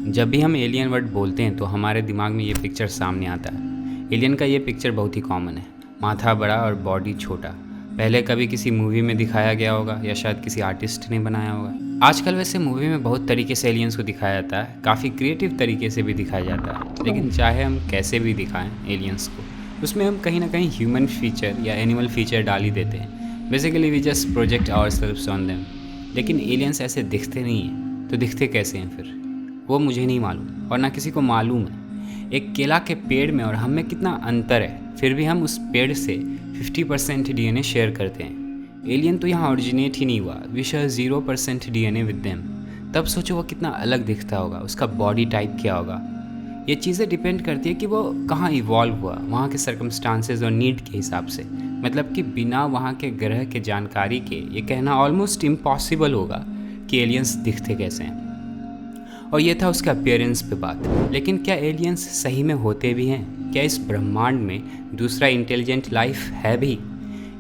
जब भी हम एलियन वर्ड बोलते हैं तो हमारे दिमाग में ये पिक्चर सामने आता है। एलियन का ये पिक्चर बहुत ही कॉमन है, माथा बड़ा और बॉडी छोटा। पहले कभी किसी मूवी में दिखाया गया होगा या शायद किसी आर्टिस्ट ने बनाया होगा। आजकल वैसे मूवी में बहुत तरीके से एलियंस को दिखाया जाता है, काफ़ी क्रिएटिव तरीके से भी दिखाया जाता है। लेकिन चाहे हम कैसे भी दिखाएं एलियंस को, उसमें हम कहीं ना कहीं ह्यूमन फीचर या एनिमल फीचर डाल ही देते हैं। Basically we just project ourselves on them. लेकिन एलियंस ऐसे दिखते नहीं हैं, तो दिखते कैसे हैं फिर? वो मुझे नहीं मालूम और ना किसी को मालूम है। एक केला के पेड़ में और हम में कितना अंतर है, फिर भी हम उस पेड़ से 50% डीएनए शेयर करते हैं। एलियन तो यहाँ ओरिजिनेट ही नहीं हुआ, we share 0% DNA with them. तब सोचो वो कितना अलग दिखता होगा, उसका बॉडी टाइप क्या होगा। ये चीज़ें डिपेंड करती है कि वो कहाँ इवॉल्व हुआ, वहाँ के सर्कमस्टांसेस और नीड के हिसाब से। मतलब कि बिना वहाँ के ग्रह के जानकारी के ये कहना ऑलमोस्ट इम्पॉसिबल होगा कि एलियंस दिखते कैसे हैं। और ये था उसके अपीयरेंस पे बात। लेकिन क्या एलियंस सही में होते भी हैं? क्या इस ब्रह्मांड में दूसरा इंटेलिजेंट लाइफ है भी?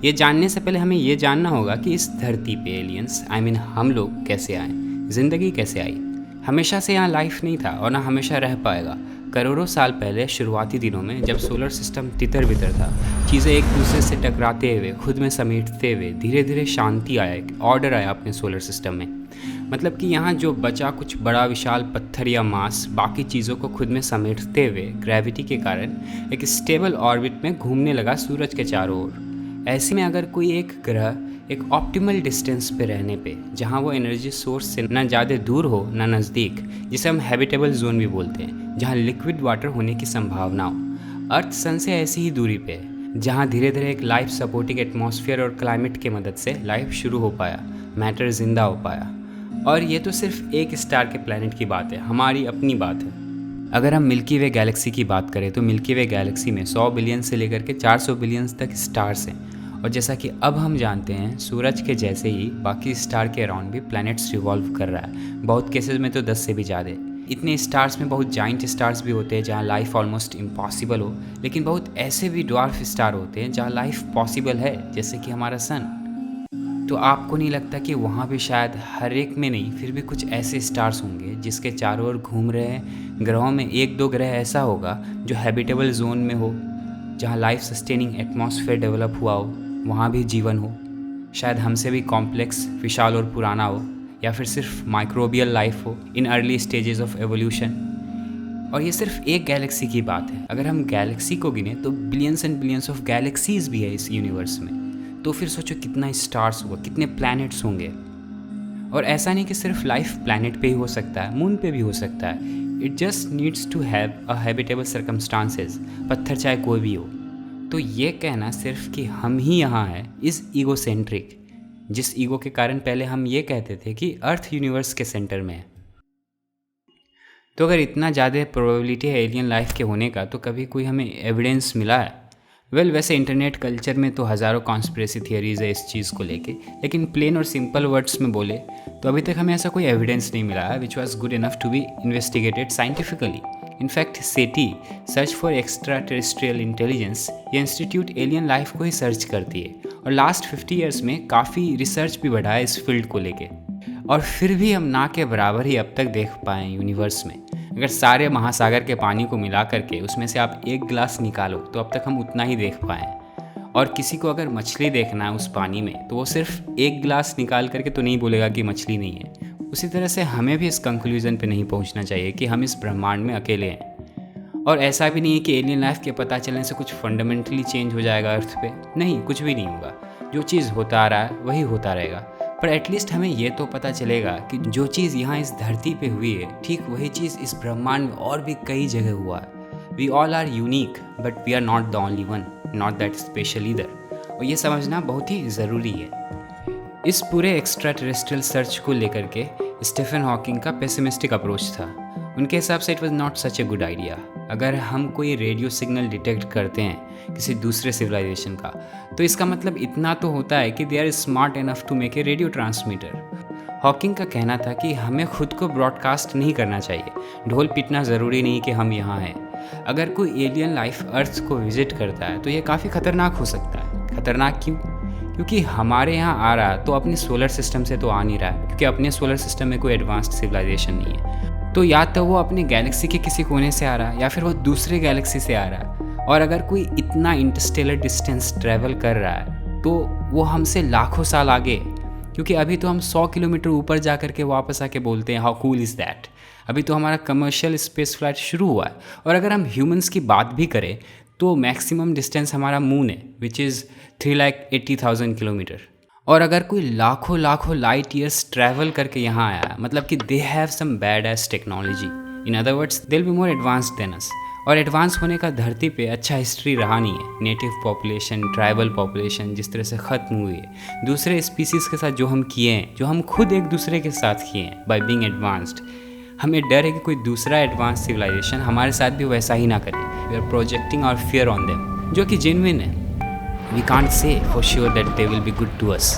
ये जानने से पहले हमें ये जानना होगा कि इस धरती पे एलियंस हम लोग कैसे आए, ज़िंदगी कैसे आई। हमेशा से यहाँ लाइफ नहीं था और ना हमेशा रह पाएगा। करोड़ों साल पहले शुरुआती दिनों में जब सोलर सिस्टम तितर बितर था, चीज़ें एक दूसरे से टकराते हुए, खुद में समेटते हुए धीरे धीरे शांति आया, ऑर्डर आया अपने सोलर सिस्टम में। मतलब कि यहाँ जो बचा कुछ बड़ा विशाल पत्थर या मास बाकी चीज़ों को खुद में समेटते हुए ग्रेविटी के कारण एक स्टेबल ऑर्बिट में घूमने लगा सूरज के चारों ओर। ऐसे में अगर कोई एक ग्रह एक ऑप्टिमल डिस्टेंस पे रहने पे, जहाँ वो एनर्जी सोर्स से ना ज़्यादा दूर हो ना नज़दीक, जिसे हम हैबिटेबल जोन भी बोलते हैं, जहाँ लिक्विड वाटर होने की संभावना हो। अर्थ सन से ऐसी ही दूरी पे है, जहाँ धीरे धीरे एक लाइफ सपोर्टिंग एटमॉस्फेयर और क्लाइमेट की मदद से लाइफ शुरू हो पाया, मैटर जिंदा हो पाया। और ये तो सिर्फ एक स्टार के प्लैनेट की बात है, हमारी अपनी बात है। अगर हम मिल्की वे गैलेक्सी की बात करें तो मिल्की वे गैलेक्सी में 100 बिलियन से लेकर के 400 बिलियन तक स्टार्स हैं। और जैसा कि अब हम जानते हैं, सूरज के जैसे ही बाकी स्टार के अराउंड भी प्लैनेट्स रिवॉल्व कर रहा है। बहुत केसेस में तो 10 से भी ज़्यादा। इतने स्टार्स में बहुत जाइंट स्टार्स भी होते हैं जहाँ लाइफ ऑलमोस्ट इम्पॉसिबल हो, लेकिन बहुत ऐसे भी ड्वार्फ स्टार होते हैं जहाँ लाइफ पॉसिबल है, जैसे कि हमारा सन। तो आपको नहीं लगता कि वहाँ भी शायद हर एक में नहीं, फिर भी कुछ ऐसे स्टार्स होंगे जिसके चारों ओर घूम रहे हैं ग्रहों में एक दो ग्रह ऐसा होगा जो हैबिटेबल जोन में हो, जहाँ लाइफ सस्टेनिंग एटमॉस्फेयर डेवलप हुआ हो, वहाँ भी जीवन हो, शायद हमसे भी कॉम्प्लेक्स, विशाल और पुराना हो, या फिर सिर्फ माइक्रोबियल लाइफ हो in early stages of evolution. और ये सिर्फ एक गैलेक्सी की बात है। अगर हम गैलेक्सी को गिने तो billions and billions of galaxies भी है इस यूनिवर्स में। तो फिर सोचो कितना स्टार्स होगा, कितने प्लैनेट्स होंगे। और ऐसा नहीं कि सिर्फ लाइफ प्लैनेट पे ही हो सकता है, मून पे भी हो सकता है। It just needs to have a habitable circumstances, पत्थर चाहे कोई भी हो। तो ये कहना सिर्फ कि हम ही यहाँ हैं इज़ ईगोसेंट्रिक, जिस ईगो के कारण पहले हम ये कहते थे कि अर्थ यूनिवर्स के सेंटर में है। तो अगर इतना ज़्यादा प्रोबेबिलिटी है एलियन लाइफ के होने का, तो कभी कोई हमें एविडेंस मिला है? वैसे इंटरनेट कल्चर में तो हज़ारों कॉन्स्पिरेसी थियरीज है इस चीज़ को लेके, लेकिन प्लेन और सिंपल वर्ड्स में बोले तो अभी तक हमें ऐसा कोई एविडेंस नहीं मिला है which was good enough to be investigated scientifically. In fact SETI, search for extra terrestrial intelligence, ये इंस्टीट्यूट एलियन लाइफ को ही सर्च करती है और लास्ट 50 ईयर्स में काफ़ी रिसर्च भी बढ़ा है इस फील्ड को लेके। और फिर भी हम ना के बराबर ही अब तक देख पाए यूनिवर्स में। अगर सारे महासागर के पानी को मिला करके उसमें से आप एक गिलास निकालो तो अब तक हम उतना ही देख पाए। और किसी को अगर मछली देखना है उस पानी में, तो वो सिर्फ एक गिलास निकाल करके तो नहीं बोलेगा कि मछली नहीं है। उसी तरह से हमें भी इस कंक्लूजन पे नहीं पहुंचना चाहिए कि हम इस ब्रह्मांड में अकेले हैं। और ऐसा भी नहीं है कि एलियन लाइफ के पता चलने से कुछ फंडामेंटली चेंज हो जाएगा अर्थ पे। नहीं, कुछ भी नहीं होगा। जो चीज़ होता आ रहा है वही होता रहेगा। पर एटलीस्ट हमें ये तो पता चलेगा कि जो चीज़ यहाँ इस धरती पे हुई है, ठीक वही चीज़ इस ब्रह्मांड में और भी कई जगह हुआ है। We all are unique but we are not the only one, not that special either. और ये समझना बहुत ही ज़रूरी है। इस पूरे एक्स्ट्रा टेरेस्ट्रियल सर्च को लेकर के स्टीफन हॉकिंग का पेसिमिस्टिक अप्रोच था। उनके हिसाब से it was not such a good idea. अगर हम कोई रेडियो सिग्नल डिटेक्ट करते हैं किसी दूसरे सिविलाइजेशन का, तो इसका मतलब इतना तो होता है कि they are smart enough to make a radio transmitter. Hawking का कहना था कि हमें खुद को ब्रॉडकास्ट नहीं करना चाहिए, ढोल पीटना ज़रूरी नहीं कि हम यहाँ हैं। अगर कोई एलियन लाइफ अर्थ को विजिट करता है तो ये काफ़ी ख़तरनाक हो सकता है। ख़तरनाक क्यों? क्योंकि हमारे यहाँ आ रहा तो अपने सोलर सिस्टम से तो आ नहीं रहा है, क्योंकि अपने सोलर सिस्टम में कोई एडवांस्ड सिविलाइजेशन नहीं है। तो या तो वो अपने गैलेक्सी के किसी कोने से आ रहा है या फिर वो दूसरे गैलेक्सी से आ रहा है। और अगर कोई इतना इंटरस्टेलर डिस्टेंस ट्रैवल कर रहा है तो वो हमसे लाखों साल आगे है, क्योंकि अभी तो हम 100 किलोमीटर ऊपर जा कर के वापस आके बोलते हैं हाउ कूल इज़ दैट। अभी तो हमारा कमर्शियल स्पेस फ्लाइट शुरू हुआ है। और अगर हम ह्यूमंस की बात भी करें तो मैक्सिमम डिस्टेंस हमारा मून है, विच इज़ 3,80,000 किलोमीटर। और अगर कोई लाखों लाखों लाइट ईयर्स ट्रैवल करके यहाँ आया है, मतलब कि they have some bad ass technology, in other words they will be more advanced than us. और एडवांस होने का धरती पे अच्छा हिस्ट्री रहा नहीं है। नेटिव पॉपुलेशन, ट्राइबल पॉपुलेशन जिस तरह से ख़त्म हुई है, दूसरे स्पीसीज़ के साथ जो हम किए हैं, जो हम खुद एक दूसरे के साथ किए हैं बाय बीइंग एडवांस्ड, हमें डर है कि कोई दूसरा एडवांस सिविलाइजेशन हमारे साथ भी वैसा ही ना करे। We are projecting our fear on them, जो कि जेन्युइन है। We can't say for sure that they will be good to us.